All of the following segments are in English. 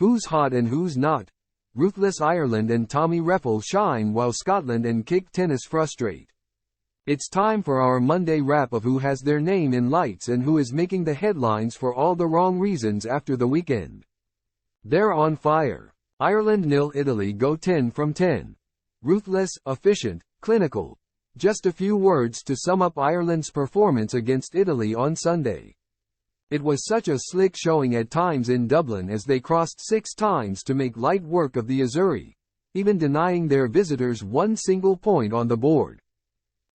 Who's hot and who's not? Ruthless Ireland and Tommy Reffell shine while Scotland and kick tennis frustrate. It's time for our Monday wrap of who has their name in lights and who is making the headlines for all the wrong reasons after the weekend. They're on fire. Ireland 0, Italy go 10 from 10. Ruthless, efficient, clinical. Just a few words to sum up Ireland's performance against Italy on Sunday. It was such a slick showing at times in Dublin as they crossed 6 times to make light work of the Azzurri, even denying their visitors one single point on the board.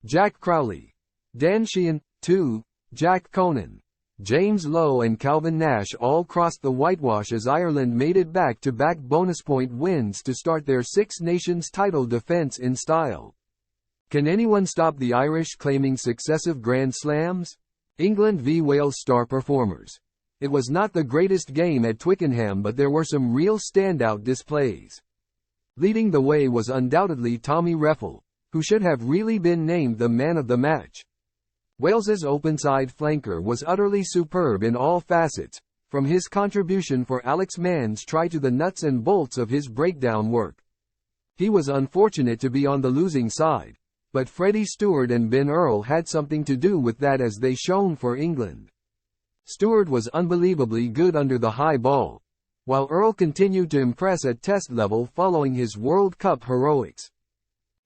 Jack Crowley, Dan Sheehan, 2, Jack Conan, James Lowe and Calvin Nash all crossed the whitewash as Ireland made it back-to-back bonus point wins to start their Six Nations title defence in style. Can anyone stop the Irish claiming successive Grand Slams? England v Wales star performers. It was not the greatest game at Twickenham, but there were some real standout displays. Leading the way was undoubtedly Tommy Reffell, who should have really been named the man of the match. Wales's open-side flanker was utterly superb in all facets, from his contribution for Alex Mann's try to the nuts and bolts of his breakdown work. He was unfortunate to be on the losing side, but Freddie Stewart and Ben Earl had something to do with that as they shone for England. Stewart was unbelievably good under the high ball, while Earl continued to impress at test level following his World Cup heroics.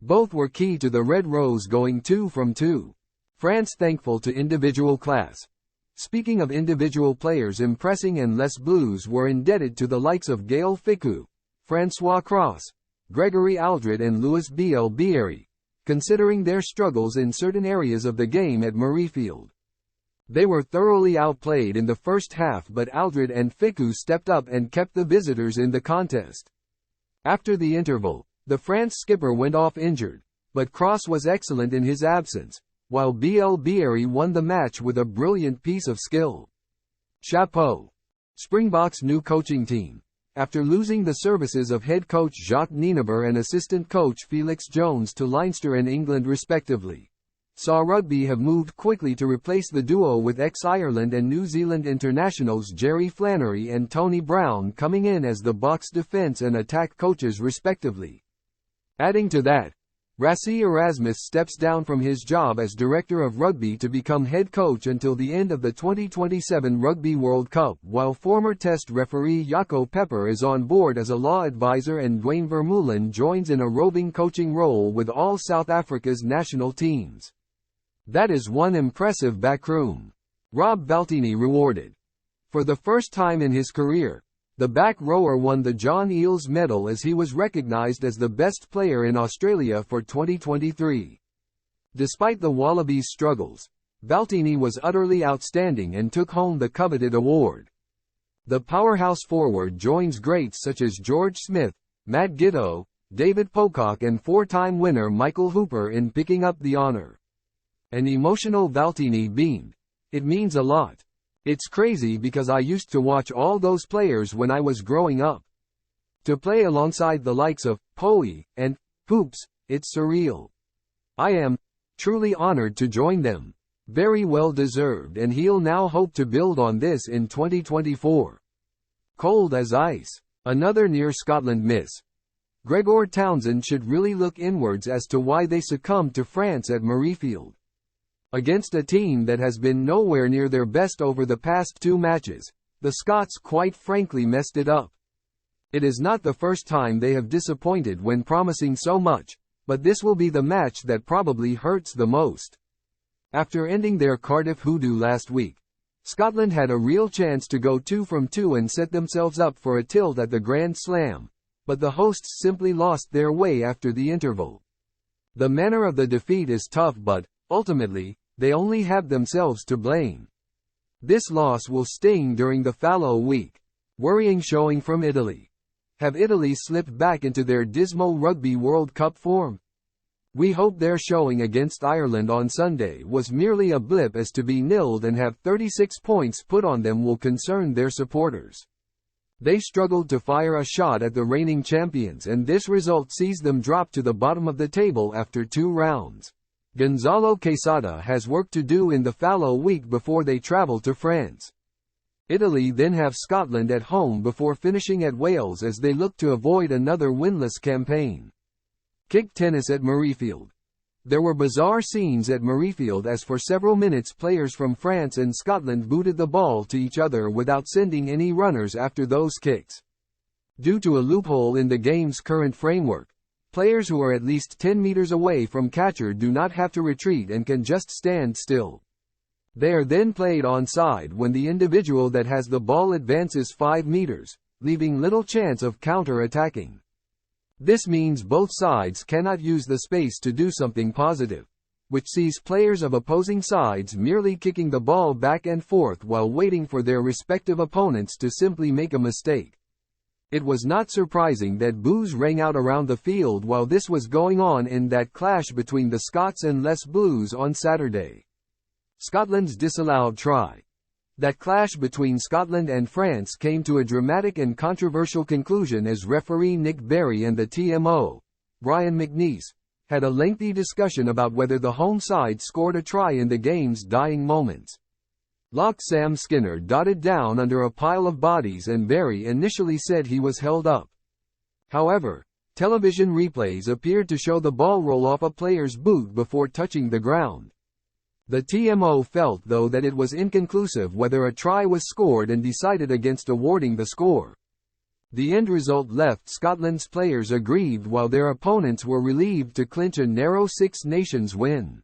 Both were key to the Red Rose going 2 from 2. France thankful to individual class. Speaking of individual players impressing, and Les Blues were indebted to the likes of Gaël Fickou, Francois Cross, Gregory Aldred and Louis Bielbieri, considering their struggles in certain areas of the game at Murrayfield. They were thoroughly outplayed in the first half, but Aldred and Fickou stepped up and kept the visitors in the contest. After the interval, the France skipper went off injured, but Cross was excellent in his absence, while Bielbieri won the match with a brilliant piece of skill. Chapeau. Springboks' new coaching team, after losing the services of head coach Jacques Nienaber and assistant coach Felix Jones to Leinster and England respectively, saw rugby have moved quickly to replace the duo with ex-Ireland and New Zealand internationals Gerry Flannery and Tony Brown coming in as the Boks defence and attack coaches respectively. Adding to that, Rassie Erasmus steps down from his job as Director of Rugby to become head coach until the end of the 2027 Rugby World Cup, while former Test referee Jaco Pepper is on board as a law advisor and Dwayne Vermeulen joins in a roving coaching role with all South Africa's national teams. That is one impressive backroom. Rob Baltini rewarded. For the first time in his career, the back rower won the John Eales Medal as he was recognised as the best player in Australia for 2023. Despite the Wallabies' struggles, Baltini was utterly outstanding and took home the coveted award. The powerhouse forward joins greats such as George Smith, Matt Giteau, David Pocock and 4-time winner Michael Hooper in picking up the honour. An emotional Baltini beamed. It means a lot. It's crazy because I used to watch all those players when I was growing up. To play alongside the likes of Poey and Hoops, it's surreal. I am truly honored to join them. Very well deserved, and he'll now hope to build on this in 2024. Cold as ice. Another near Scotland miss. Gregor Townsend should really look inwards as to why they succumbed to France at Murrayfield. Against a team that has been nowhere near their best over the past 2 matches, the Scots quite frankly messed it up. It is not the first time they have disappointed when promising so much, but this will be the match that probably hurts the most. After ending their Cardiff hoodoo last week, Scotland had a real chance to go 2 from 2 and set themselves up for a tilt at the Grand Slam, but the hosts simply lost their way after the interval. The manner of the defeat is tough, but, ultimately, they only have themselves to blame. This loss will sting during the fallow week. Worrying showing from Italy. Have Italy slipped back into their dismal Rugby World Cup form? We hope their showing against Ireland on Sunday was merely a blip, as to be nilled and have 36 points put on them will concern their supporters. They struggled to fire a shot at the reigning champions, and this result sees them drop to the bottom of the table after 2 rounds. Gonzalo Quesada has work to do in the fallow week before they travel to France. Italy then have Scotland at home before finishing at Wales as they look to avoid another winless campaign. Kick tennis at Murrayfield. There were bizarre scenes at Murrayfield as for several minutes players from France and Scotland booted the ball to each other without sending any runners after those kicks. Due to a loophole in the game's current framework, players who are at least 10 meters away from catcher do not have to retreat and can just stand still. They are then played onside when the individual that has the ball advances 5 meters, leaving little chance of counter-attacking. This means both sides cannot use the space to do something positive, which sees players of opposing sides merely kicking the ball back and forth while waiting for their respective opponents to simply make a mistake. It was not surprising that boos rang out around the field while this was going on in that clash between the Scots and Les Blues on Saturday. Scotland's disallowed try. That clash between Scotland and France came to a dramatic and controversial conclusion as referee Nick Berry and the TMO, Brian McNeice, had a lengthy discussion about whether the home side scored a try in the game's dying moments. Lock Sam Skinner dotted down under a pile of bodies and Berry initially said he was held up. However, television replays appeared to show the ball roll off a player's boot before touching the ground. The TMO felt though that it was inconclusive whether a try was scored and decided against awarding the score. The end result left Scotland's players aggrieved while their opponents were relieved to clinch a narrow Six Nations win.